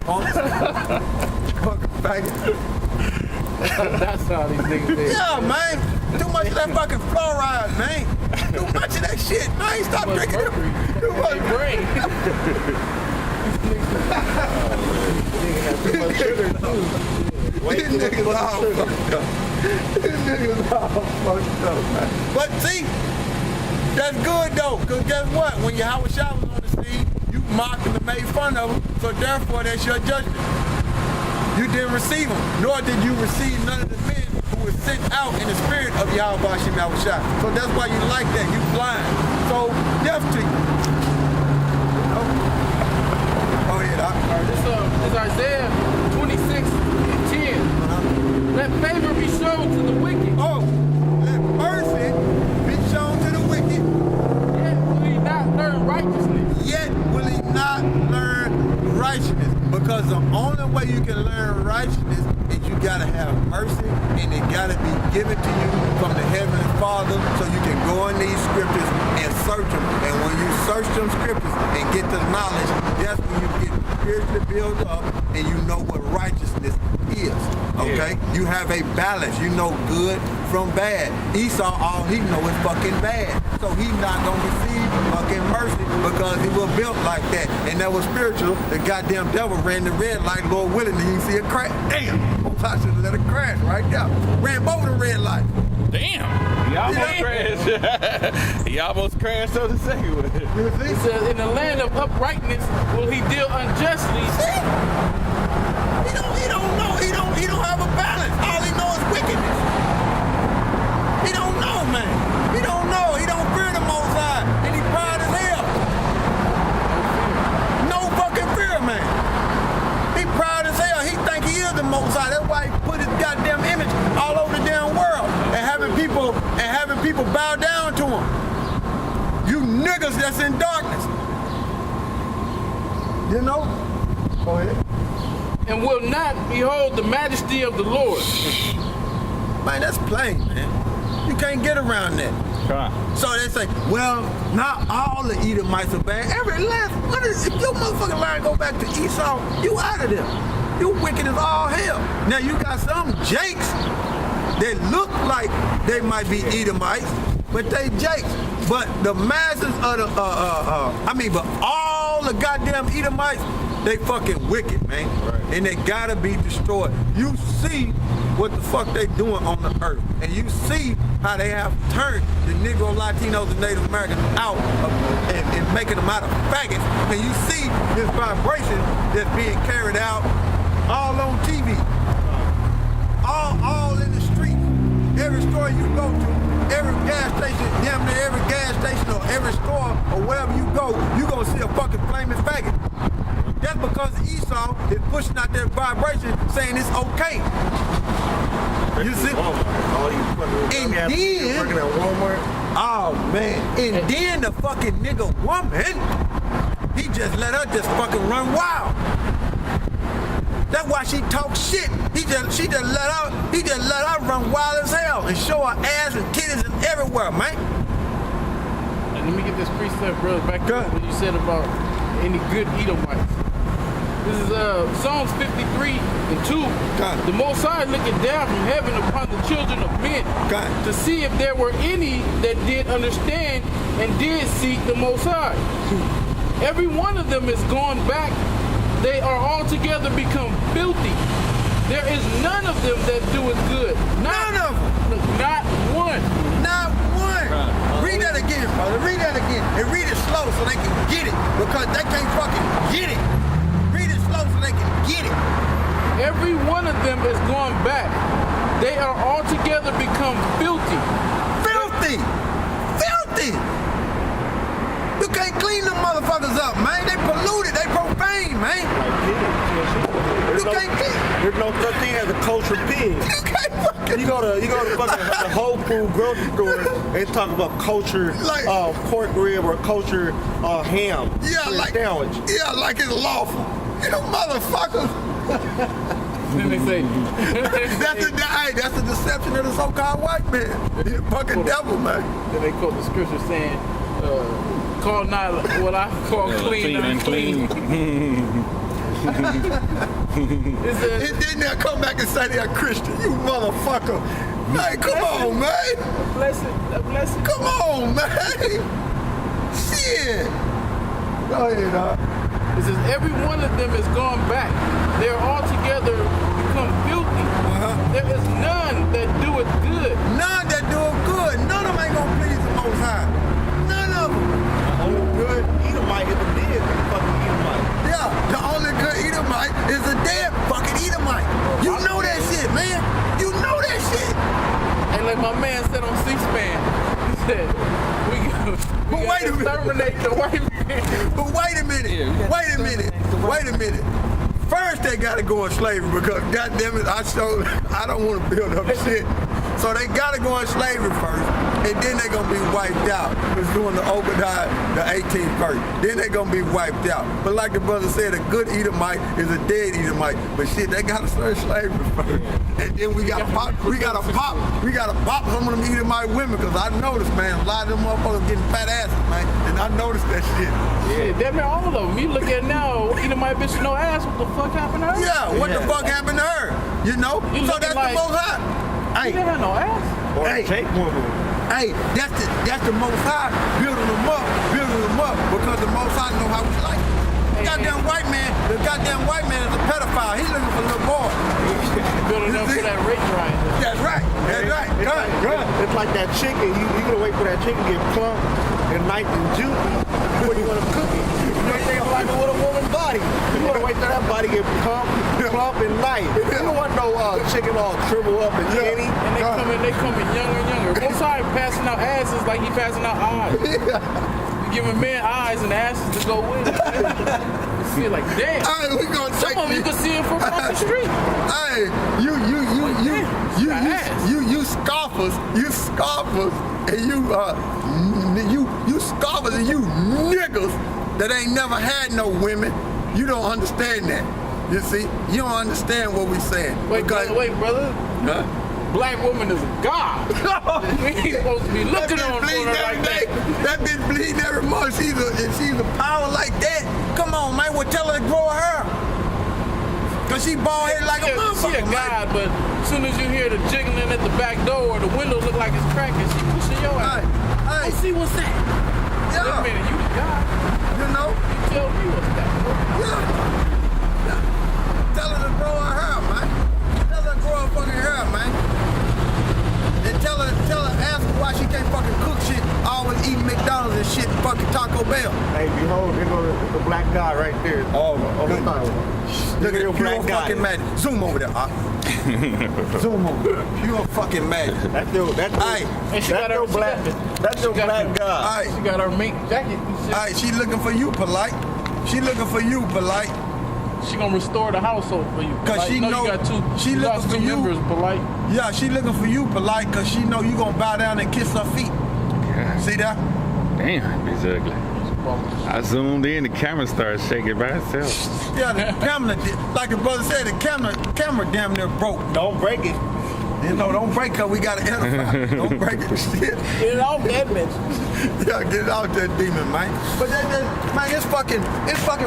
punks. Fucking faggot. That's how these niggas is. Yeah, man. Too much of that fucking fluoride, man. Too much of that shit, man. Stop drinking it. Too much. Brain. These niggas all fucked up. These niggas all fucked up, man. But see, that's good though, because guess what? When Yahweh Shah was on the scene, you mocked him and made fun of him, so therefore that's your judgment. You didn't receive him, nor did you receive none of the men who were sent out in the spirit of Yahweh Bashim Yahweh Shah. So that's why you like that, you blind. So, death to you. Oh yeah, Doc. This is Isaiah 26:10. Let favor be shown to the wicked. Oh, let mercy be shown to the wicked. Yet will he not learn righteousness. Yet will he not learn righteousness. Because the only way you can learn righteousness is you gotta have mercy, and it gotta be given to you from the Heavenly Father, so you can go in these scriptures and search them. And when you search them scriptures and get the knowledge, that's when you get spiritually built up and you know what righteousness is. Okay? Yeah. You have a balance. You know good from bad. Esau, all he know is fucking bad. So he's not gonna receive fucking mercy because he was built like that. And that was spiritual. The goddamn devil ran the red light, Lord willing, and you see it crash. Damn! I should have let it crash right there. Ran both the red lights. Damn! He almost crashed. He almost crashed on the second one. It says, in the land of uprightness will he deal unjustly. See? He don't know. He don't have a balance. All he knows is wickedness. He don't know, man. He don't know. He don't fear the Most High. And he proud as hell. No fucking fear, man. He proud as hell. He think he is the Most High. That's why he put his goddamn image all over the damn world and having people bow down to him. You niggas that's in darkness. You know? Go ahead. And will not behold the majesty of the Lord. Man, that's plain, man. You can't get around that. So they say, well, not all the Edomites are bad. Every last one if your motherfucking line go back to Esau, you out of there. You wicked as all hell. Now you got some Jakes that look like they might be Edomites, but they Jakes. But the masses of the, but all the goddamn Edomites, they fucking wicked, man. Right. And they gotta be destroyed. You see what the fuck they doing on the earth. And you see how they have turned the Negro, Latinos, and Native Americans out and making them out of faggots. And you see this vibration that's being carried out all on TV. All in the street. Every store you go to, every gas station, damn near every gas station or every store or wherever you go, you gonna see a fucking flaming faggot. That's because Esau is pushing out that vibration saying it's okay. You see? And then, working at Walmart. Oh man, and then the fucking nigga woman, he just let her just fucking run wild. That's why she talks shit. He just let her run wild as hell and show her ass and titties and everywhere, man. And let me get this precept, brother, back to what you said about any good Edomites. This is Psalms 53:2. The Most High looking down from heaven upon the children of men to see if there were any that did understand and did seek the Most High. Every one of them is gone back. They are altogether become filthy. There is none of them that doeth good. None of them. Not one. Not one. Read that again, brother. Read that again. And read it slow so they can get it. Because they can't fucking get it. Read it slow so they can get it. Every one of them is gone back. They are altogether become filthy. Filthy. Filthy. You can't clean them motherfuckers up, man. They polluted. They profane, man. You can't clean. There's no such thing as a cultured pig. You can't fucking. You go to fucking the Whole Food grocery store and talk about cultured pork rib or cultured ham. Yeah, like sandwich. Yeah, like it's lawful. You motherfuckers. Then they say that's the deception of the so-called white man. The fucking devil, man. Then they quote the scripture saying, call not what I call clean unclean. And then they'll come back and say they're Christian. You motherfucker. Hey, come on, man. Bless it. Come on, man. Shit. Go ahead, dog. It says every one of them is gone back. They're all together become filthy. There is none that do it good. None that do it good. None of them ain't gonna please the Most High. None of them. The only good Edomite is a dead fucking Edomite. Yeah, the only good Edomite is a dead fucking Edomite. You know that shit, man. You know that shit. And like my man said on C-SPAN, he said, we gotta exterminate the white man. But wait a minute. First they gotta go in slavery because goddamn it, I don't want to build up shit. So they gotta go in slavery first, and then they're gonna be wiped out. It's doing the Obadiah, the 18th verse. Then they're gonna be wiped out. But like the brother said, a good Edomite is a dead Edomite. But shit, they gotta start slavery first. And then we gotta pop some of them Edomite women, because I noticed, man, a lot of them motherfuckers getting fat asses, man. And I noticed that shit. Yeah, damn near all of them. You look at now, Edomite bitch no ass, what the fuck happened to her? Yeah, what the fuck happened to her? You know? So that's like, the Most High. She didn't have no ass. Or take woman. Hey, that's the Most High building them up because the Most High know how we like it. The goddamn white man is a pedophile. He's looking for little boys. Building up for that rape riot. That's right. Good. It's like that chicken. You gonna wait for that chicken to get plump and nice and juicy before you want to cook it. You know they don't like it with a woman's body. You wanna wait till that body get plump and nice. You don't want no chicken all shrivel up and skinny. And they coming younger and younger. Most High passing out asses like he passing out eyes. Giving men eyes and asses to go with. You see it like, damn. Hey, we gonna some of them you can see it from across the street. Hey, you scoffers, and you scoffers and you niggas that ain't never had no women. You don't understand that. You see, you don't understand what we saying. Wait, brother. Huh? Black woman is a god. We ain't supposed to be looking on her like that. That bitch bleeding every month. She's a power like that. Come on, man. Well, tell her to grow her hair. Cause she bald headed like a motherfucker. She a god, but as soon as you hear the jiggling at the back door, or the window look like it's cracking, she pushing your ass. Hey, see what's that? Yeah. Wait a minute, you the god. You know? You tell me what's that. Yeah. Tell her to grow her hair, man. Tell her to grow her fucking hair, man. And tell her, ask her why she can't fucking cook shit, always eating McDonald's and shit, fucking Taco Bell. Hey, behold, there goes the black guy right there. Oh, good. Look at your pure fucking magic. Zoom over there, Zoom over there. Pure fucking magic. That's your black guy. She got her mink jacket and shit. Alright, she looking for you, polite. She gonna restore the household for you. Cause she know you got two. She looking for you. Members, polite. Yeah, she looking for you, polite, cause she know you gonna bow down and kiss her feet. God. See that? Damn, he's ugly. I zoomed in, the camera started shaking by itself. Yeah, the camera, like the brother said, the camera damn near broke. Don't break it. You know, don't break her. We gotta edify. Don't break it. Shit. Get it off that bitch. Yeah, get it out that demon, man. But man, it's fucking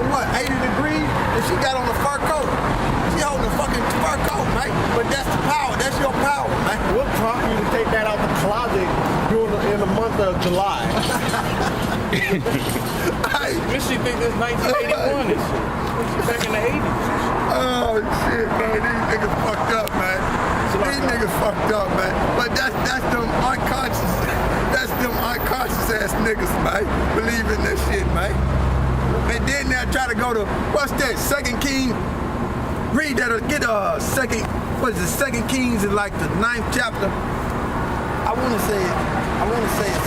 what, 80 degrees? And she got on a fur coat. She holding a fucking fur coat, man. But that's the power. That's your power, man. What prompted you to take that out the closet in the month of July? Bitch, she think this 1981 is shit. Back in the 80s. Oh shit, man. These niggas fucked up, man. These niggas fucked up, man. But that's them unconscious. That's them unconscious ass niggas, man. Believe in that shit, man. And then they'll try to go to, what's that, 2 Kings? Read that or get Second Kings in like the 9th chapter. I wanna say it,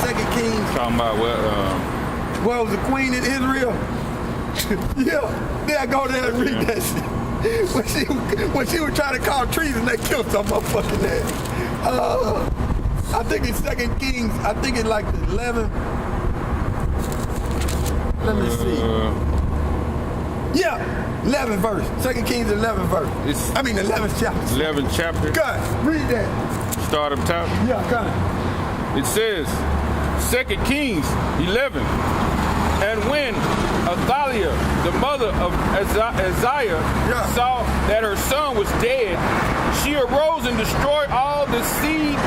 2 Kings. Talking about what? Well, was the queen in Israel? Yeah, go there and read that shit. When she was trying to call treason, they killed some motherfucking ass. I think it's 2 Kings. I think it's like the 11th. Let me see. Yeah, 11th verse. 2 Kings 11th verse. 11th chapter. 11th chapter. God, read that. Start up top. Yeah, God. It says, 2 Kings 11. And when Athaliah, the mother of Isaiah, saw that her son was dead, she arose and destroyed all the seed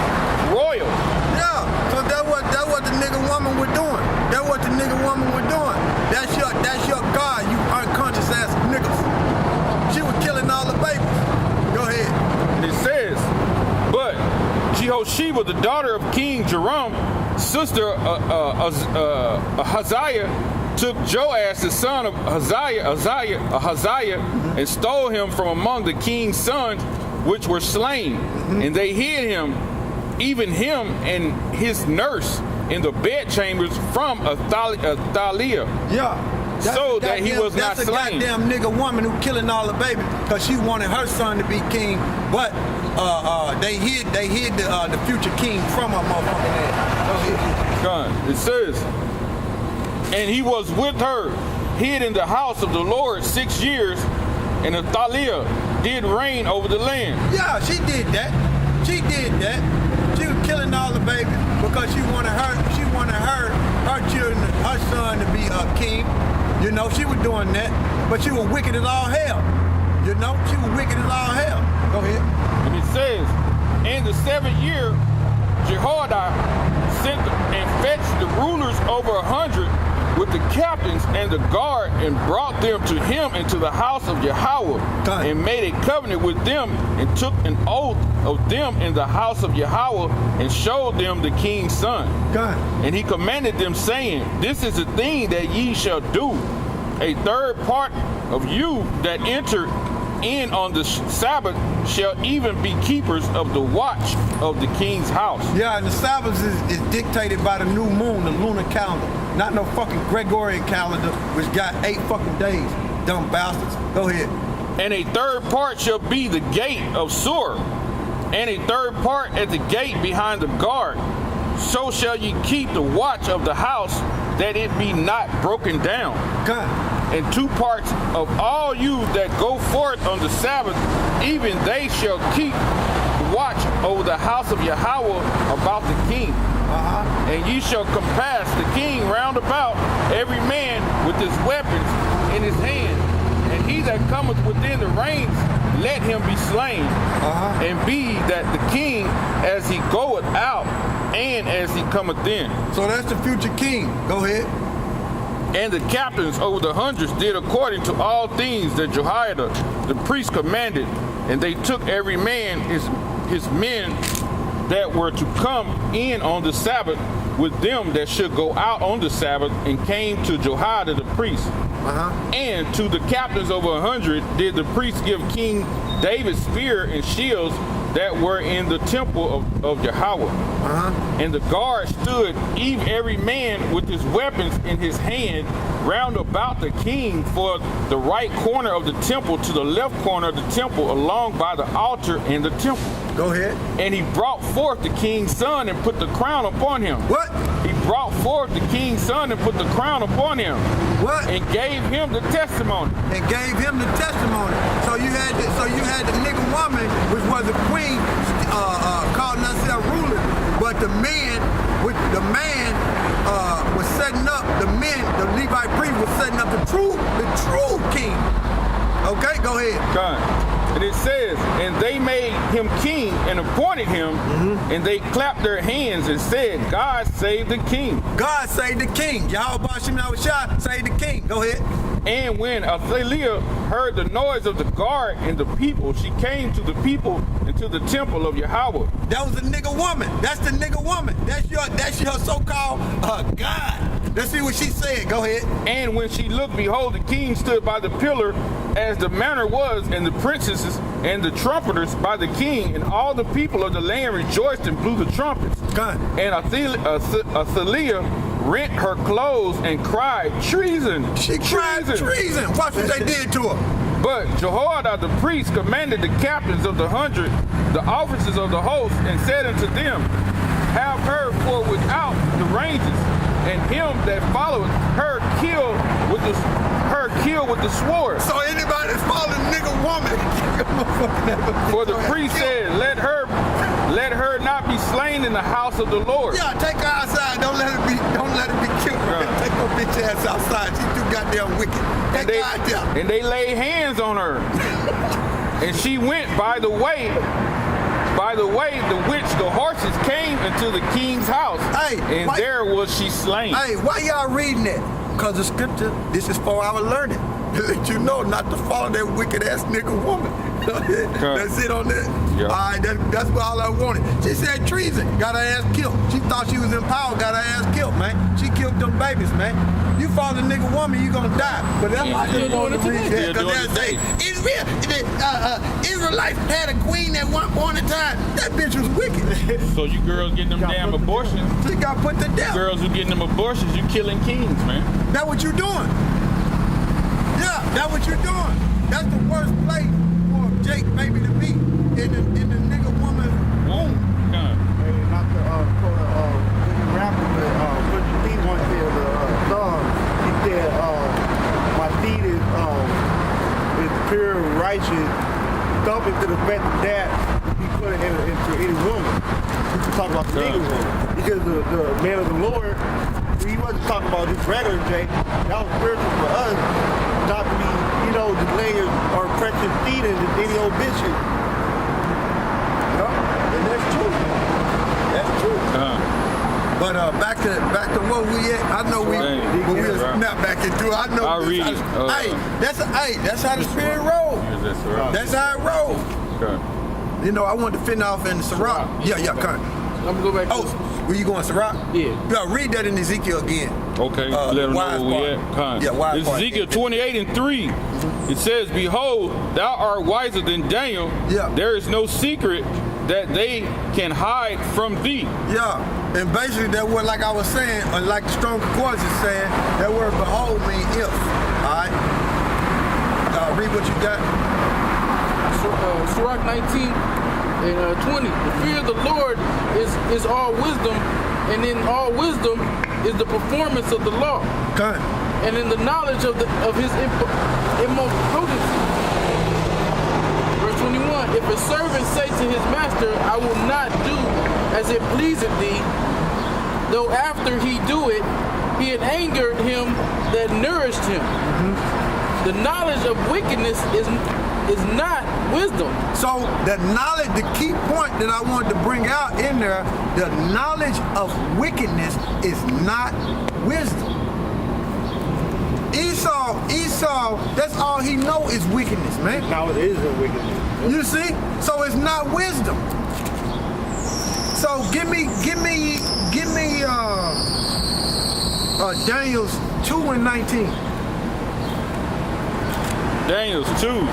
royal. Yeah, so that what the nigga woman was doing. That's what the nigga woman was doing. That's your God, you unconscious ass niggas. She was killing all the babies. Go ahead. And it says, but Jehosheba, the daughter of King Joram, sister Ahaziah, took Joash, the son of Ahaziah, and stole him from among the king's sons, which were slain. And they hid him, even him and his nurse, in the bedchambers from Athaliah. Yeah. So that he was not slain. That's a goddamn nigga woman who killing all the babies because she wanted her son to be king, but they hid the future king from her motherfucking ass. God, it says, and he was with her, hid in the house of the Lord 6 years, and Athaliah did reign over the land. Yeah, she did that. She did that. She was killing all the babies because she wanted her children, her son to be a king. You know, she was doing that, but she was wicked as all hell. You know, she was wicked as all hell. Go ahead. And it says, in the 7th year, Jehoiada sent and fetched the rulers over 100 with the captains and the guard, and brought them to him into the house of Yahweh, and made a covenant with them, and took an oath of them in the house of Yahweh, and showed them the king's son. And he commanded them, saying, this is the thing that ye shall do. A third part of you that enter in on the Sabbath shall even be keepers of the watch of the king's house. Yeah, and the Sabbath is dictated by the new moon, the lunar calendar, not no fucking Gregorian calendar, which got 8 fucking days. Dumb bastards. Go ahead. And a third part shall be the gate of Sur, and a third part at the gate behind the guard. So shall ye keep the watch of the house, that it be not broken down. God. And 2 parts of all you that go forth on the Sabbath, even they shall keep watch over the house of Yahweh about the king. And ye shall compass the king round about, every man with his weapons in his hand. And he that cometh within the range, let him be slain. And be that the king as he goeth out, and as he cometh in. So that's the future king. Go ahead. And the captains over the hundreds did according to all things that Jehoiada the priest commanded, and they took every man his men that were to come in on the Sabbath with them that should go out on the Sabbath, and came to Jehoiada the priest. And to the captains over 100 did the priest give King David's spear and shields that were in the temple of Yahweh. And the guard stood, even every man with his weapons in his hand, round about the king, for the right corner of the temple to the left corner of the temple, along by the altar in the temple. Go ahead. And he brought forth the king's son and put the crown upon him. What? He brought forth the king's son and put the crown upon him. What? And gave him the testimony. And gave him the testimony. So you had the nigga woman, which was a queen, calling herself ruler, but the man was setting up the Levite priest was setting up the true king. Okay, go ahead. God. And it says, and they made him king and appointed him, and they clapped their hands and said, God save the king. God save the king. Yahweh Bashim Yahushua, save the king. Go ahead. And when Athaliah heard the noise of the guard and the people, she came to the people and to the temple of Yahweh. That was a nigga woman. That's the nigga woman. That's your so-called God. Let's see what she said. Go ahead. And when she looked, behold, the king stood by the pillar, as the manner was, and the princesses and the trumpeters by the king, and all the people of the land rejoiced and blew the trumpets. God. And Athaliah rent her clothes and cried, treason! She cried treason. Watch what they did to her. But Jehoiada the priest commanded the captains of the 100, the officers of the host, and said unto them, have her for without the ranges, and him that followeth her kill with the sword. So anybody that's following nigga woman. For the priest said, let her not be slain in the house of the Lord. Yeah, take her outside. don't let it be killed. Take your bitch ass outside. She too goddamn wicked. And they laid hands on her. And she went by the way, the horses came into the king's house. Hey, and there was she slain. Hey, why y'all reading that? Because the scripture, this is for our learning. Let you know not to follow that wicked ass nigga woman. That's it on that. Yeah. All right, that's all I wanted. She said treason, got her ass killed. She thought she was in power, got her ass killed, man. She killed them babies, man. You follow the nigga woman, you gonna die. But that's why I just wanted to read that. Because they say, it's real. Israelites had a queen at one point in time. That bitch was wicked. So you girls getting them damn abortions. She got put to death. Girls who getting them abortions, you killing kings, man. That's what you doing. Yeah, that's what you're doing. That's the worst place for Jake baby to be in the nigga woman's womb. God. Hey, not the rapper, but Filty once said the song. He said, "My seed is pure, righteous, thumping to the fact that he put it into any woman." We can talk about the nigga woman because the man of the Lord. He wasn't talking about this regular Jake. That was spiritual for us. Not to be, just laying our precious seed in any old bitch. And that's true. That's true. But back to what we at. I know we was not back into it. I know. I'll read it. That's how the spirit rolls. That's how it rolls. Okay. I wanted to finish off in Sirach. Yeah, come on. I'm gonna go back to where you going, Sirach? Yeah. Yeah, read that in Ezekiel again. Okay, let them know where we at. Yeah, wise It's part. Ezekiel 28:3. It says, "Behold, thou art wiser than Daniel. Yeah. There is no secret that they can hide from thee." Yeah, and basically that word, like I was saying, or like the Stronger Chorus is saying, that word behold means if. All right? Read what you got. Sirach 19:20. The fear of the Lord is all wisdom, and in all wisdom is the performance of the law, Come. and in the knowledge of his impotency. Verse 21. If a servant say to his master, I will not do as it pleaseth thee, though after he do it, he had angered him that nourished him. The knowledge of wickedness is not wisdom. So the knowledge, the key point that I wanted to bring out in there, the knowledge of wickedness is not wisdom. Esau, that's all he know is wickedness, man. Now it is a wickedness. You see? So it's not wisdom. So give me Daniel's 2:19. Daniel's 2.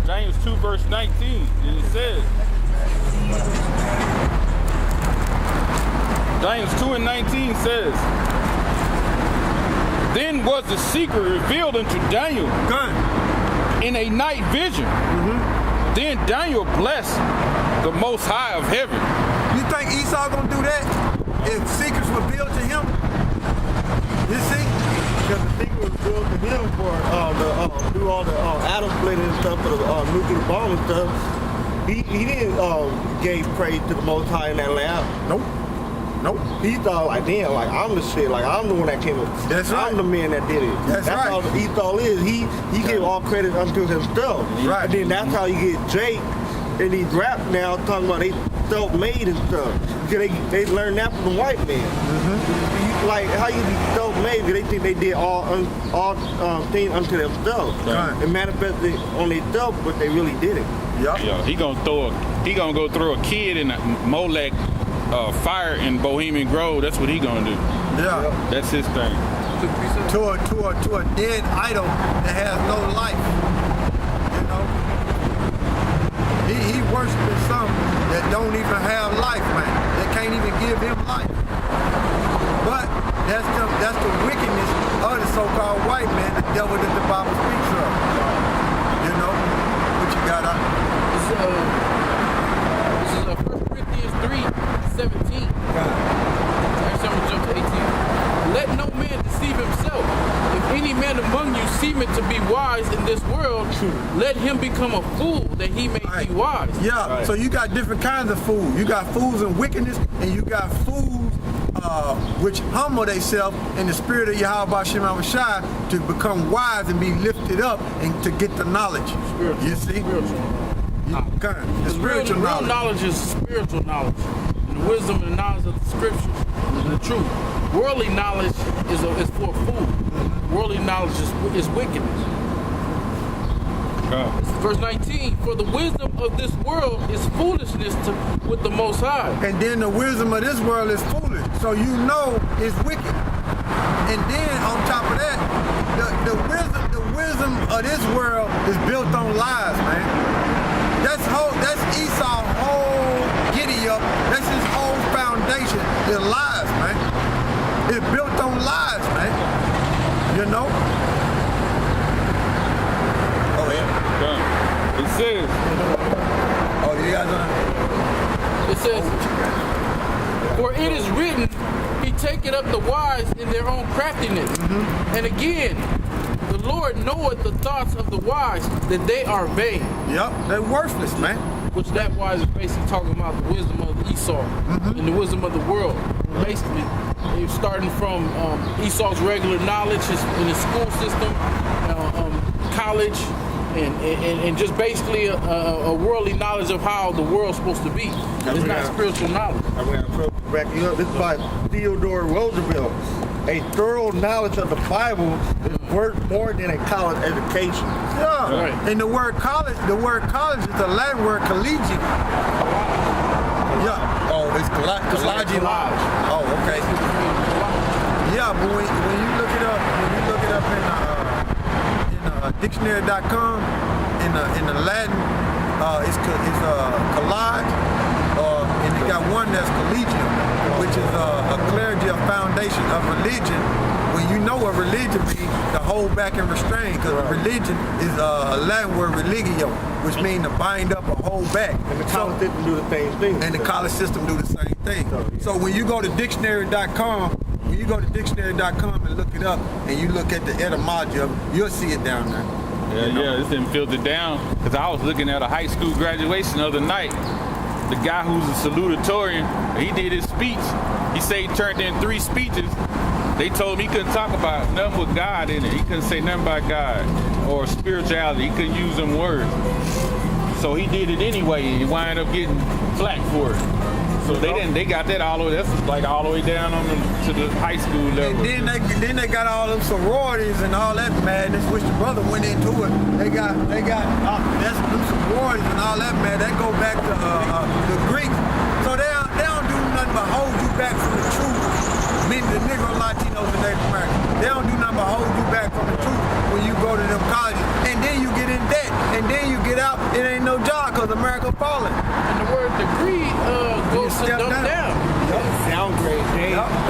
Daniel's 2 verse 19. And it says, Daniel's 2:19 says, "Then was the secret revealed unto Daniel in a night vision. Then Daniel blessed the Most High of heaven." You think Esau gonna do that if secrets were revealed to him? You see? Because the secret was built to him for do all the atom splitting and stuff for the nuclear bomb and stuff. He didn't gave praise to the Most High in that lab. Nope. He thought like, damn, like I'm the shit, like I'm the one that came up. That's right. I'm the man that did it. That's right. all Esau is. He gave all credit unto himself. Right. And then that's how you get Jake and these rap now talking about they self-made and stuff. Because they learned that from the white man. Like how you be self-made because they think they did all things unto themselves. Right. And manifested on themselves, but they really didn't. Yep. Yeah, he gonna go throw a kid in a Molech fire in Bohemian Grove. That's what he gonna do. Yeah. That's his thing. To a dead idol that has no life. You know? He worshiping something that don't even have life, man. That can't even give him life. But that's the wickedness of the so-called white man, the devil that the Bible speaks of. You know? What you got up? This is 1 Corinthians 3:17. Actually, I'm gonna jump to 18. Let no man deceive himself. If any man among you seemeth to be wise in this this world, let him become a fool that he may be wise. Yeah, so you got different kinds of fools. You got fools in wickedness, and you got fools which humble themselves in the spirit of Yahweh Shem Shai to become wise and be lifted up and to get the knowledge. Spiritual. You see? The spiritual real knowledge. knowledge is spiritual knowledge. And the wisdom and the knowledge of the scriptures and the truth. Worldly knowledge is for a fool. Worldly knowledge is wickedness. Verse 19, for the wisdom of this world is foolishness with the Most High. And then the wisdom of this world is foolish. So you know it's wicked. And then on top of that, the wisdom of this world is built on lies, man. That's Esau's whole giddy up. That's his whole foundation is lies, man. It's built on lies, man. You know? Oh, yeah. It says. Oh, you guys It says, for it is written, he taketh up the wise in their own craftiness. And again, the Lord knoweth the thoughts of the wise, that they are vain. Yep, they're worthless, man. Which that wise is basically talking about the wisdom of Esau and the wisdom of the world. Basically, they're starting from Esau's regular knowledge in the school system, college, and just basically a worldly knowledge of how the world's supposed to be. It's not spiritual knowledge. I'm going to back you up. This is by Theodore Roosevelt. A thorough knowledge of the Bible is worth more than a college education. Yeah. Right. And the word college is the Latin word collegiate. Yeah. Oh, it's collegiate. Oh, okay. Yeah, but when you look it up, in dictionary.com, in the Latin, it's collage, and they got one that's collegium, which is a clergy, a foundation of religion. When you know what religion means, to hold back and restrain, because religion is a Latin word religio, which means to bind up or hold back. And the college system do the same thing. And the college system do the same thing. So when you go to dictionary.com, and look it up, and you look at the etymology of it, you'll see it down there. Yeah, it's been filtered down. Because I was looking at a high school graduation the other night. The guy who's a salutatorian, he did his speech. He said he turned in 3 speeches. They told him he couldn't talk about nothing with God in it. He couldn't say nothing about God or spirituality. He couldn't use them words. So he did it anyway, and he wound up getting flack for it. So they got that all the way. That's like all the way down on to the high school level. And then they got all them sororities and all that madness, which the brother went into it. They got that's them sororities and all that mad. That go back to the Greeks. So they don't do nothing but hold you back from the truth. Meaning the Negro, Latinos, and Native Americans. They don't do nothing but hold you back from the truth when you go to them colleges. And then you get in debt. And then you get out, it ain't no job because America falling. And the word degree goes to dumb down. Yep. Downgrade.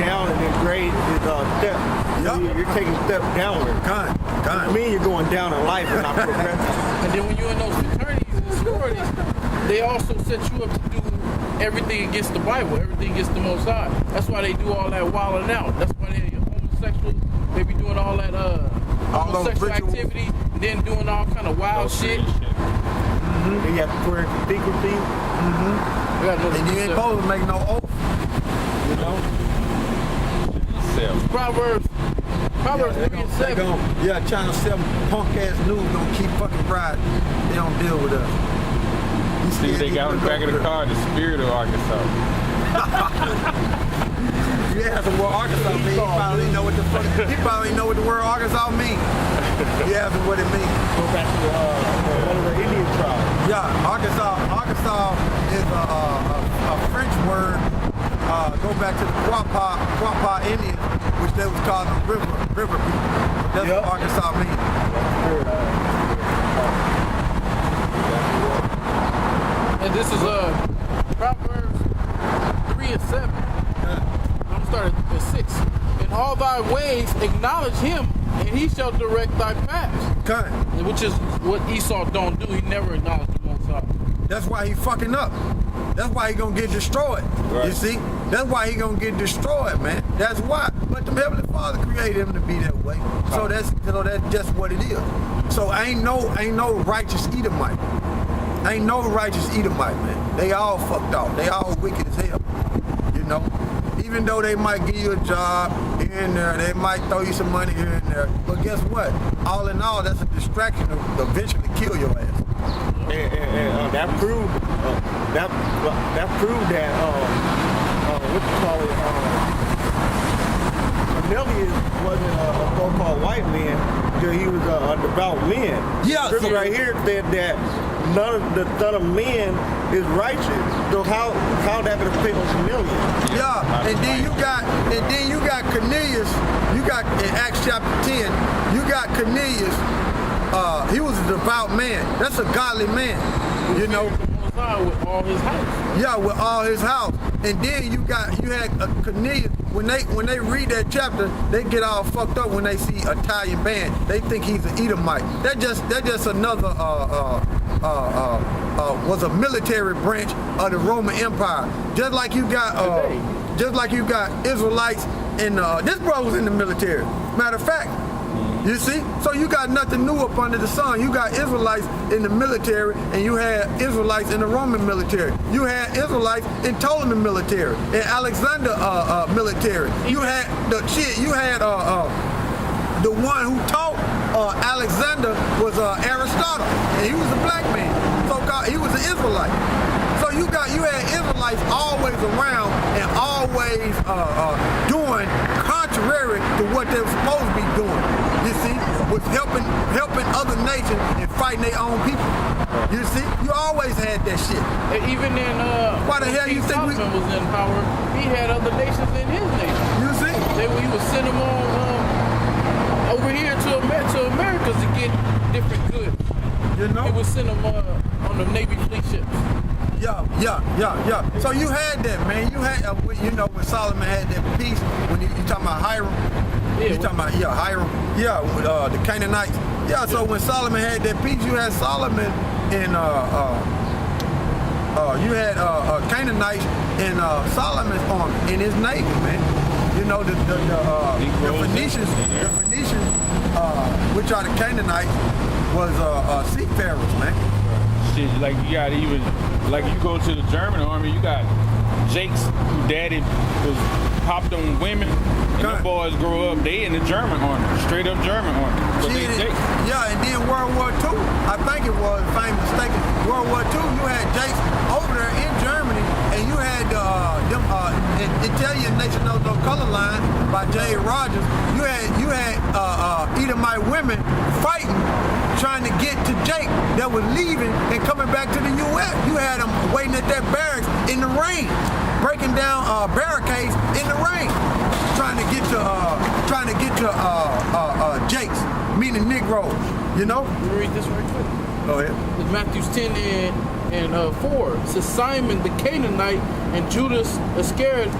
Down and then grade is step. Yep. You're taking a step downward. Kind. I mean, you're going down in life and not progressing. And then when you're in those fraternities and sororities, they also set you up to do everything against the Bible, everything against the Most High. That's why they do all that wilding out. That's why they're homosexual. They be doing all that homosexual activity, and then doing all kind of wild shit. Then you have to swear to secrecy. And you ain't supposed to make no oath. You know? Proverbs 3 and 7. Channel 7 punk ass news gonna keep fucking riding. They don't deal with us. See what they got on the back of the car, the spirit of Arkansas. Yeah, that's what Arkansas means. He probably know what the word Arkansas means. Yeah, that's what it means. Go back to one of the Indian tribes. Yeah, Arkansas is a French word. Go back to the Quapaw Indians, which they was called the river people. That's what Arkansas means. And this is Proverbs 3 and 7. I'm going to start at 6. In all thy ways acknowledge him, and he shall direct thy paths. Kind. Which is what Esau don't do. He never acknowledged the Most High. That's why he fucking up. That's why he gonna get destroyed. Right. You see? That's why he gonna get destroyed, man. That's why. but the Heavenly Father created him to be that way. So that's just what it is. So ain't no righteous Edomite. Ain't no righteous Edomite, man. They all fucked off. They all wicked as hell. You know? Even though they might give you a job here and there, they might throw you some money here and there. But guess what? All in all, that's a distraction to eventually kill your ass. And that proved that what you call it, Cornelius wasn't a so-called white man until he was a devout man. Yeah, Scripture so right here said that none of the Son of Man is righteous. So how that gonna fit on Cornelius? Yeah, and then you got Cornelius. You got in Acts chapter 10. You got Cornelius. He was a devout man. That's a godly man. You know. With all his house. Yeah, with all his house. And then you had Cornelius. When they read that chapter, they get all fucked up when they see Italian band. They think he's an Edomite. That just another was a military branch of the Roman Empire. Just like you got Israelites in this brother was in the military. Matter of fact. You see? So you got nothing new up under the sun. You got Israelites in the military, and you had Israelites in the Roman military. You had Israelites in Ptolemy military, in Alexander military. You had the one who taught Alexander was Aristotle, and he was a black man. So he was an Israelite. So you had Israelites always around and always doing contrary to what they were supposed to be doing. You see, was helping other nations and fighting their own people. You see, you always had that shit. And even in why the hell King you think Solomon was in power, he had other nations in his nation. You see, he would send them on over here to America to get different goods. you know. He would send them on the Navy fleet ships. Yeah. So you had that, man. You had, when Solomon had that peace, when you talking about Hiram. Yeah, You talking about Hiram? Yeah, with the Canaanites. Yeah, so when Solomon had that peace, you had Solomon in you had Canaanites in Solomon's army in his navy, man. You know the Phoenicians, which are the Canaanites, was seafarers, man. Shit, like you got even like you go to the German army, you got Jake's who daddy was popped on women. And the boys grow up, they in the German army, straight up German army. So they Jakes. Yeah, and then World War II, I think it was, if I ain't mistaken, World War II, you had Jakes over there in Germany, and you had Italian Nation Knows No Color Line by J. Rogers. You had Edomite women fighting, trying to get to Jake that was leaving and coming back to the U.S. You had them waiting at that barracks in the rain, breaking down barricades in the rain, trying to get to Jake's, meaning Negroes. You know. Let me read this right quick. Go ahead. It's Matthew 10 and 4. It says Simon the Canaanite and Judas Iscariot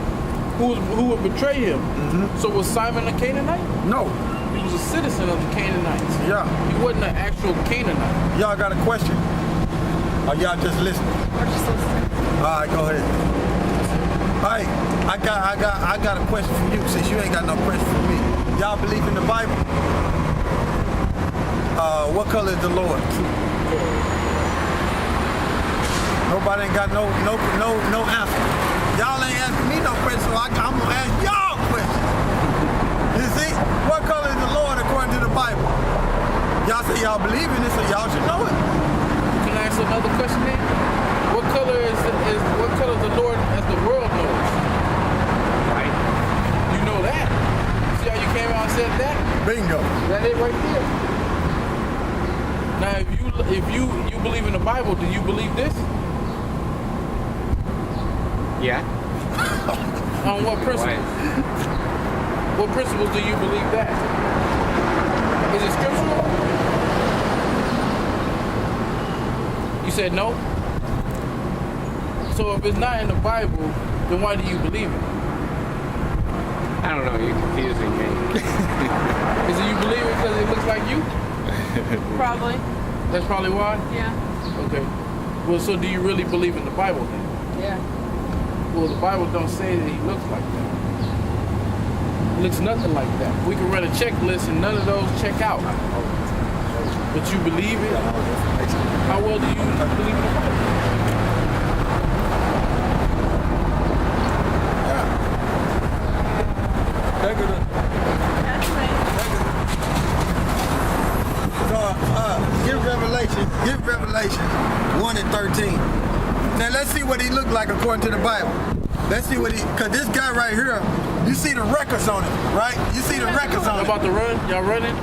who would betray him. Mm-hmm. So was Simon a Canaanite? No. He was a citizen of the Canaanites. Yeah. He wasn't an actual Canaanite. Y'all got a question? Or y'all just listening? We're just listening. All right, go ahead. All right, I got a question for you since you ain't got no question for me. Y'all believe in the Bible? What color is the Lord? Nobody ain't got no answer. Y'all ain't asking me no question, so I'm gonna ask y'all questions. You see, what color is the Lord according to the Bible? Y'all say y'all believe in it, so y'all should know it. Can I ask another question then? What color is the Lord as the world knows? Right. You know that. See how you came out and said that? Bingo. That it right there. Now if you believe in the Bible, do you believe this? Yeah. On what principles? What principles do you believe that? Is it scriptural? You said no? So if it's not in the Bible, then why do you believe it? I don't know, you're confusing me. Is it you believe it because it looks like you? Probably. That's probably why? Yeah. Okay. Well, so do you really believe in the Bible then? Yeah. Well, the Bible don't say that he looks like that. looks nothing like that. We can run a checklist and none of those check out. But you believe it? How well do you believe in the Bible? That's me. Give Revelation 1 and 13. Now let's see what he looked like according to the Bible. Let's see what cause this guy right here, you see the records on it, right? You see the records on it. About to run? Y'all running?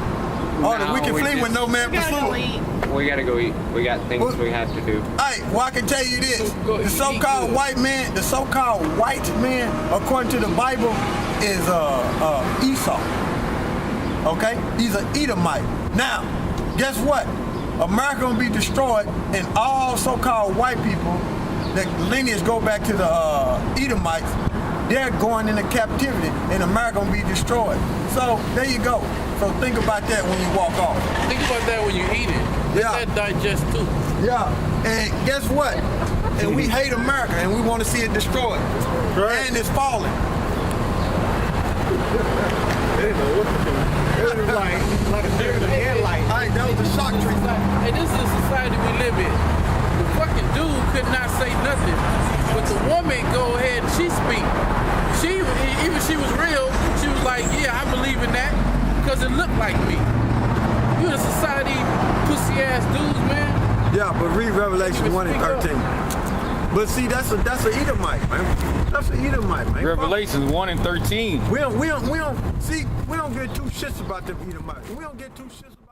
Oh, the wicked flee when no man pursue. We gotta go eat. We got things we have to do. Hey, well I can tell you this. Go The so-called white man, according to the Bible, is Esau. Okay? He's an Edomite. Now, guess what? America gonna be destroyed, and all so-called white people, the lineage go back to the Edomites, they're going into captivity, and America gonna be destroyed. So there you go. So think about that when you walk off. Think about that when you eat it. Yeah. Let that digest too. Yeah. And guess what? And we hate America, and we want to see it destroyed. Right. And it's falling. They didn't know what to do. It was like a deer in the headlight. Hey, that was the shock treatment. Hey, this is the society we live in. The fucking dude could not say nothing, but the woman go ahead and she speak. Even she was real, she was like, yeah, I believe in that because it looked like me. You in a society, pussy ass dudes, man. Yeah, but read Revelation 1 and 13. But see, that's an Edomite, man. That's an Edomite, man. Revelations 1 and 13. We don't get two shits about them Edomites. We don't get two shits.